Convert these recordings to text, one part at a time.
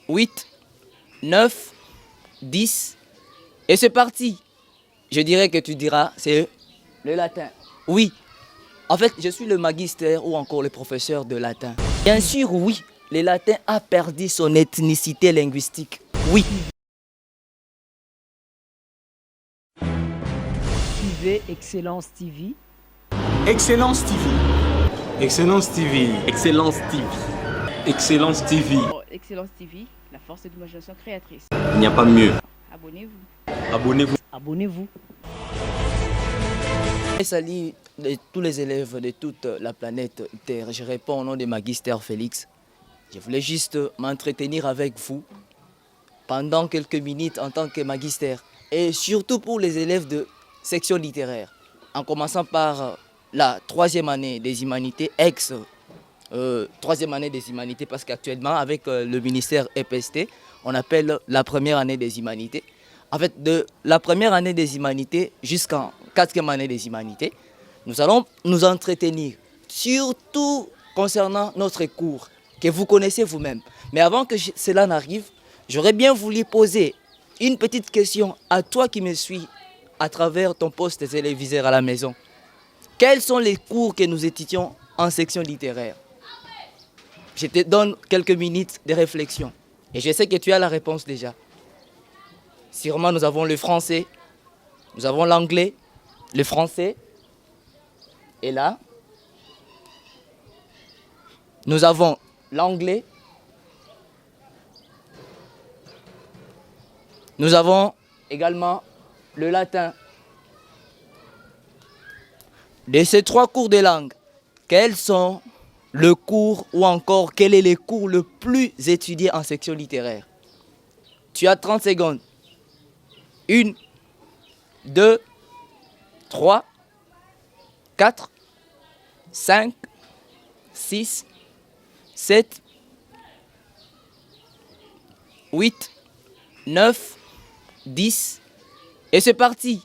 8, 9, 10. Et c'est parti. Je dirais que tu diras, c'est le latin. Oui. En fait, je suis le magister ou encore le professeur de latin. Bien sûr, oui. Le latin a perdu son ethnicité linguistique. Oui. Suivez Excellence TV. Excellence TV. Excellence TV. Excellence TV. Excellence TV. Excellence TV, la force de l'imagination créatrice. Il n'y a pas mieux. Abonnez-vous. Abonnez-vous. Abonnez-vous. Salut tous les élèves de toute la planète Terre. Je réponds au nom de Magister Félix. Je voulais juste m'entretenir avec vous pendant quelques minutes en tant que magister. Et surtout pour les élèves de section littéraire. En commençant par la troisième année des humanités, troisième année des humanités, parce qu'actuellement, avec le ministère EPST, on appelle la première année des humanités. En fait, de la première année des humanités jusqu'en quatrième année des humanités, nous allons nous entretenir, surtout concernant notre cours, que vous connaissez vous-même. Mais avant que cela n'arrive, j'aurais bien voulu poser une petite question à toi qui me suis à travers ton poste téléviseur à la maison. Quels sont les cours que nous étudions en section littéraire? Je te donne quelques minutes de réflexion. Et je sais que tu as la réponse déjà. Sûrement, nous avons le français, nous avons l'anglais, le français. Et là, nous avons l'anglais. Nous avons également le latin. De ces trois cours de langue, quels sont le cours ou encore quel est le cours le plus étudié en section littéraire? Tu as 30 secondes. 1, 2, 3, 4, 5, 6, 7, 8, 9, 10. Et c'est parti.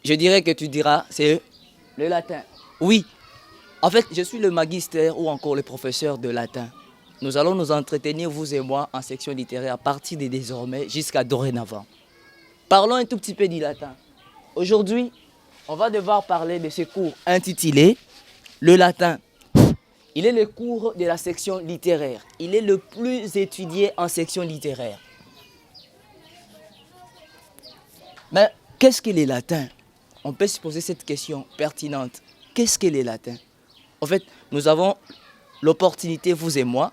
Je dirais que tu diras, c'est le latin. Oui. En fait, je suis le magister ou encore le professeur de latin. Nous allons nous entretenir, vous et moi, en section littéraire à partir de désormais jusqu'à dorénavant. Parlons un tout petit peu du latin. Aujourd'hui, on va devoir parler de ce cours intitulé le latin. Il est le cours de la section littéraire. Il est le plus étudié en section littéraire. Mais qu'est-ce que le latin? On peut se poser cette question pertinente. Qu'est-ce que le latin? En fait, nous avons l'opportunité, vous et moi,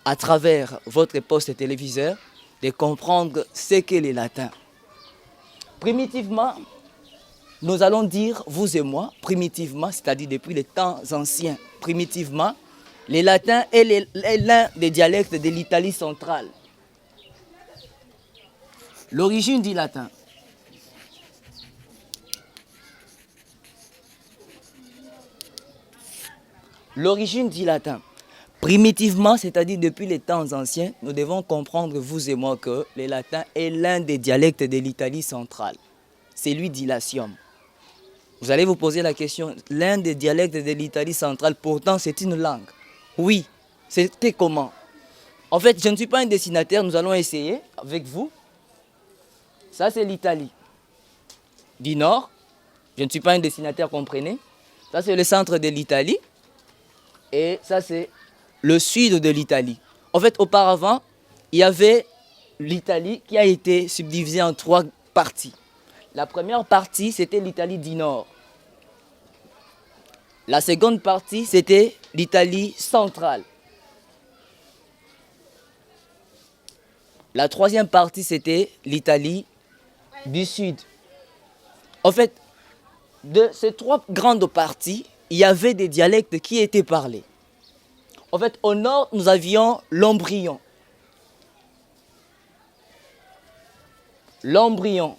à travers votre poste téléviseur, de comprendre ce qu'est le latin. Primitivement, nous allons dire, vous et moi, primitivement, c'est-à-dire depuis les temps anciens, primitivement, le latin est l'un des dialectes de l'Italie centrale. L'origine du latin. L'origine du latin. Primitivement, c'est-à-dire depuis les temps anciens, nous devons comprendre, vous et moi, que le latin est l'un des dialectes de l'Italie centrale. C'est lui d'Ilatium. Vous allez vous poser la question, l'un des dialectes de l'Italie centrale, pourtant c'est une langue. Oui, c'était comment? En fait, je ne suis pas un dessinateur, nous allons essayer avec vous. Ça, c'est l'Italie du Nord. Je ne suis pas un dessinateur, comprenez? Ça, c'est le centre de l'Italie. Et ça, c'est le sud de l'Italie. En fait, auparavant, il y avait l'Italie qui a été subdivisée en trois parties. La première partie, c'était l'Italie du Nord. La seconde partie, c'était l'Italie centrale. La troisième partie, c'était l'Italie du Sud. En fait, de ces trois grandes parties, il y avait des dialectes qui étaient parlés. En fait, au nord, nous avions l'Ombrien. L'Ombrien.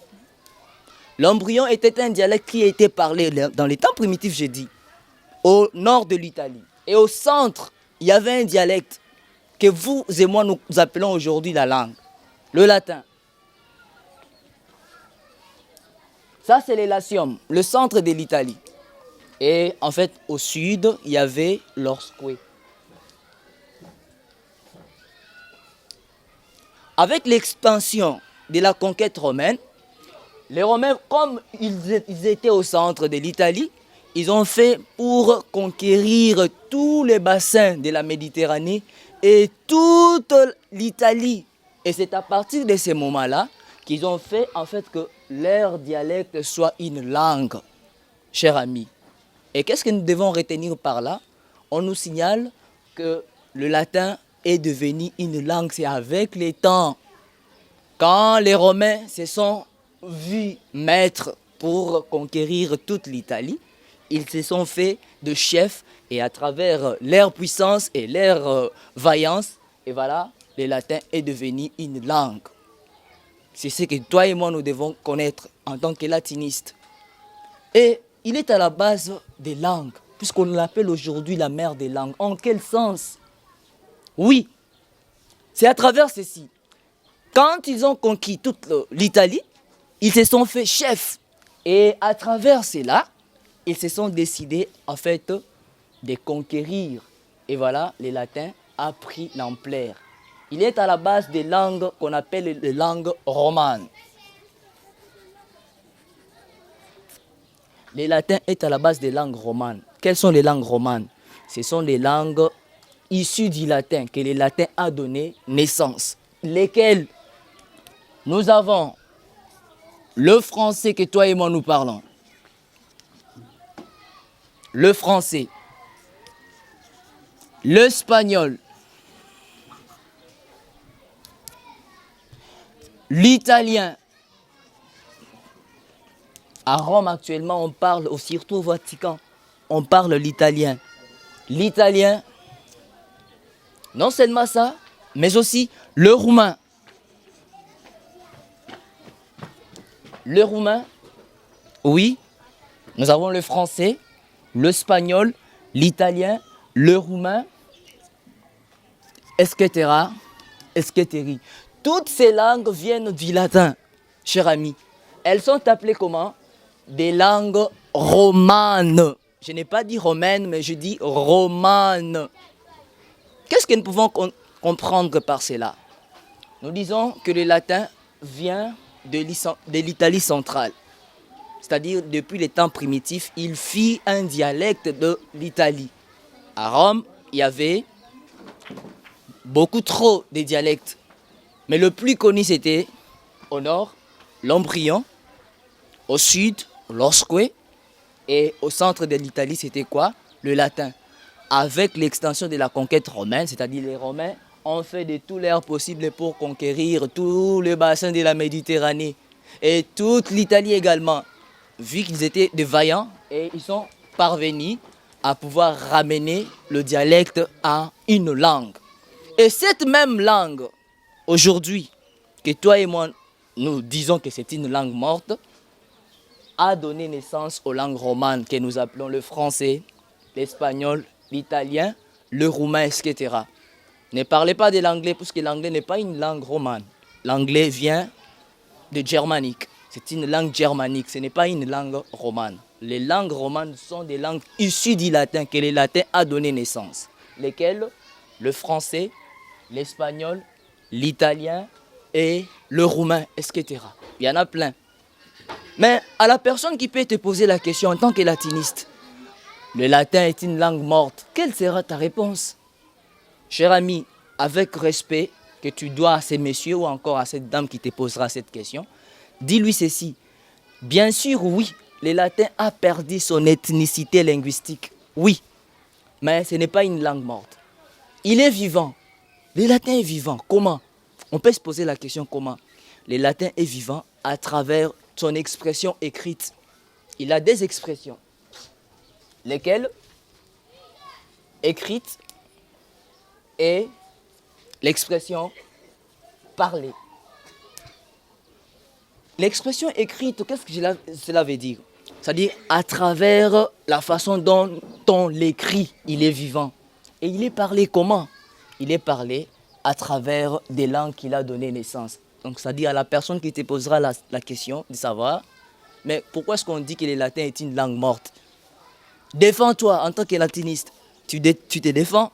L'Ombrien était un dialecte qui était parlé dans les temps primitifs, j'ai dit, au nord de l'Italie. Et au centre, il y avait un dialecte que vous et moi nous appelons aujourd'hui la langue, le latin. Ça, c'est l'Elatium, le centre de l'Italie. Et en fait, au sud, il y avait l'Orsque. Avec l'expansion de la conquête romaine, les Romains, comme ils étaient au centre de l'Italie, ils ont fait pour conquérir tous les bassins de la Méditerranée et toute l'Italie. Et c'est à partir de ces moments-là qu'ils ont fait en fait que leur dialecte soit une langue, chers amis. Et qu'est-ce que nous devons retenir par là? On nous signale que le latin est devenu une langue, c'est avec les temps. Quand les Romains se sont vus maîtres pour conquérir toute l'Italie, ils se sont fait de chefs et à travers leur puissance et leur vaillance, et voilà, le latin est devenu une langue. C'est ce que toi et moi nous devons connaître en tant que latinistes. Et il est à la base des langues, puisqu'on l'appelle aujourd'hui la mère des langues. En quel sens? Oui, c'est à travers ceci. Quand ils ont conquis toute l'Italie, ils se sont fait chefs. Et à travers cela, ils se sont décidés en fait de conquérir. Et voilà, le latin a pris l'ampleur. Il est à la base des langues qu'on appelle les langues romanes. Le latin est à la base des langues romanes. Quelles sont les langues romanes? Ce sont les langues issues du latin, que le latin a donné naissance. Lesquelles? Nous avons le français que toi et moi nous parlons. Le français. L'espagnol. L'italien. À Rome actuellement, on parle, surtout au Vatican, on parle l'italien. L'italien, non seulement ça, mais aussi le roumain. Le roumain, oui, nous avons le français, l'espagnol, l'italien, le roumain, etc., etc. Toutes ces langues viennent du latin, chers amis. Elles sont appelées comment? Des langues romanes. Je n'ai pas dit romaines, mais je dis romanes. Qu'est-ce que nous pouvons comprendre par cela? Nous disons que le latin vient de l'Italie centrale. C'est-à-dire, depuis les temps primitifs, il fit un dialecte de l'Italie. À Rome, il y avait beaucoup trop de dialectes. Mais le plus connu, c'était au nord, l'Ombrion, au sud, l'Osque, et au centre de l'Italie, c'était quoi? Le latin. Avec l'extension de la conquête romaine, c'est-à-dire les Romains ont fait de tout leur possible pour conquérir tout le bassin de la Méditerranée et toute l'Italie également, vu qu'ils étaient des vaillants et ils sont parvenus à pouvoir ramener le dialecte à une langue. Et cette même langue, aujourd'hui, que toi et moi, nous disons que c'est une langue morte, a donné naissance aux langues romanes que nous appelons le français, l'espagnol, l'italien, le roumain, etc. Ne parlez pas de l'anglais, puisque l'anglais n'est pas une langue romane. L'anglais vient de germanique. C'est une langue germanique, ce n'est pas une langue romane. Les langues romanes sont des langues issues du latin, que le latin a donné naissance. Lesquelles? Le français, l'espagnol, l'italien et le roumain, etc. Il y en a plein. Mais à la personne qui peut te poser la question en tant que latiniste, le latin est une langue morte, quelle sera ta réponse? Cher ami, avec respect que tu dois à ces messieurs ou encore à cette dame qui te posera cette question, dis-lui ceci. Bien sûr, oui, le latin a perdu son ethnicité linguistique. Oui, mais ce n'est pas une langue morte. Il est vivant. Le latin est vivant. Comment? On peut se poser la question comment? Le latin est vivant à travers son expression écrite. Il a des expressions. Lesquelles? Écrites et l'expression parlée. L'expression écrite, qu'est-ce que cela veut dire? C'est-à-dire à travers la façon dont on l'écrit, il est vivant. Et il est parlé comment? Il est parlé à travers des langues qu'il a donné naissance. Donc, c'est-à-dire à la personne qui te posera la question de savoir, mais pourquoi est-ce qu'on dit que le latin est une langue morte? Défends-toi en tant que latiniste. Tu te défends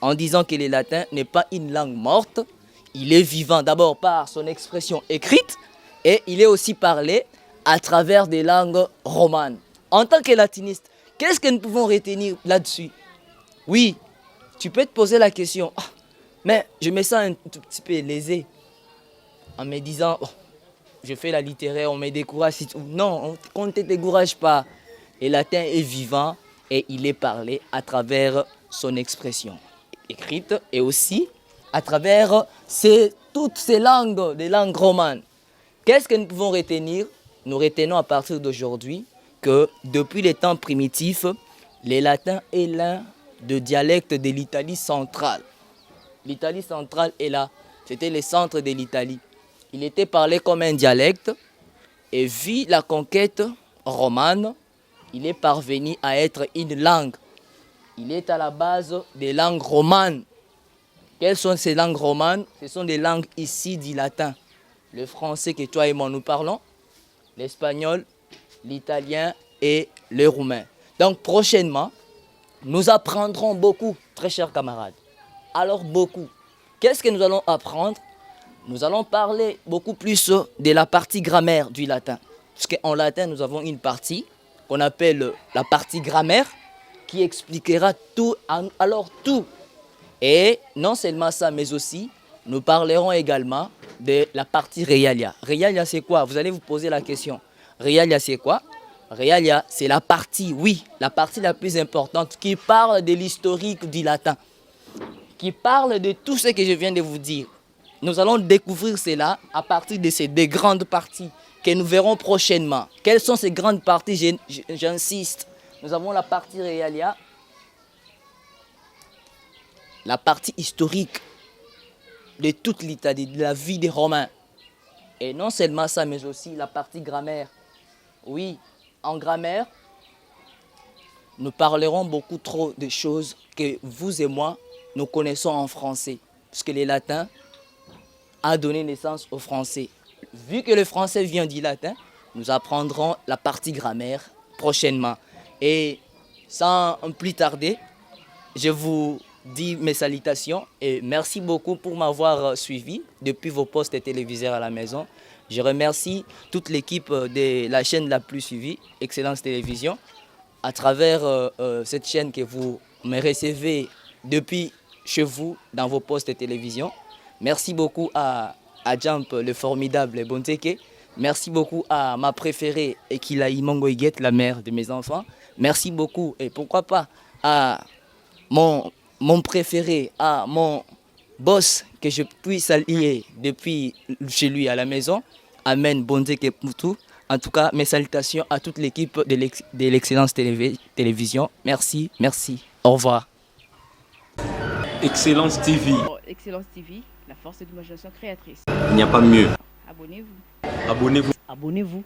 en disant que le latin n'est pas une langue morte. Il est vivant d'abord par son expression écrite et il est aussi parlé à travers des langues romanes. En tant que latiniste, qu'est-ce que nous pouvons retenir là-dessus? Oui, tu peux te poser la question, ah, mais je me sens un tout petit peu lésé en me disant, oh, je fais la littéraire, on me décourage. Non, on ne te décourage pas. Le latin est vivant et il est parlé à travers son expression écrite et aussi à travers toutes ces langues, des langues romanes. Qu'est-ce que nous pouvons retenir? Nous retenons à partir d'aujourd'hui que depuis les temps primitifs, le latin est l'un des dialectes de l'Italie centrale. L'Italie centrale est là. C'était le centre de l'Italie. Il était parlé comme un dialecte et vu la conquête romane, il est parvenu à être une langue. Il est à la base des langues romanes. Quelles sont ces langues romanes? Ce sont des langues ici du latin. Le français que toi et moi nous parlons, l'espagnol, l'italien et le roumain. Donc prochainement, nous apprendrons beaucoup, très chers camarades. Alors beaucoup. Qu'est-ce que nous allons apprendre? Nous allons parler beaucoup plus de la partie grammaire du latin. Parce qu'en latin, nous avons une partie qu'on appelle la partie grammaire qui expliquera tout, alors tout. Et non seulement ça, mais aussi, nous parlerons également de la partie realia. Realia, c'est quoi? Vous allez vous poser la question. Realia, c'est quoi? Realia, c'est la partie, oui, la partie la plus importante qui parle de l'historique du latin, qui parle de tout ce que je viens de vous dire. Nous allons découvrir cela à partir de ces deux grandes parties que nous verrons prochainement. Quelles sont ces grandes parties? J'insiste. Nous avons la partie realia, la partie historique de toute l'Italie, de la vie des Romains. Et non seulement ça, mais aussi la partie grammaire. Oui, en grammaire, nous parlerons beaucoup trop de choses que vous et moi, nous connaissons en français. Parce que le latin a donné naissance au français. Vu que le français vient du latin, nous apprendrons la partie grammaire prochainement. Et sans plus tarder, je vous dis mes salutations et merci beaucoup pour m'avoir suivi depuis vos postes téléviseurs à la maison. Je remercie toute l'équipe de la chaîne la plus suivie, Excellence Télévision, à travers cette chaîne que vous me recevez depuis chez vous dans vos postes de télévision. Merci beaucoup à Jump, le formidable Bonteke. Merci beaucoup à ma préférée, Ekilaï Mongoïguet, la mère de mes enfants. Merci beaucoup et pourquoi pas à mon préféré, à mon boss que je puisse allier depuis chez lui à la maison. Amen, Bonteke Moutou. En tout cas, mes salutations à toute l'équipe de l'Excellence Télévision. Merci, merci. Au revoir. Excellence TV. Excellence TV, la force de l'imagination créatrice. Il n'y a pas mieux. Abonnez-vous. Abonnez-vous. Abonnez-vous.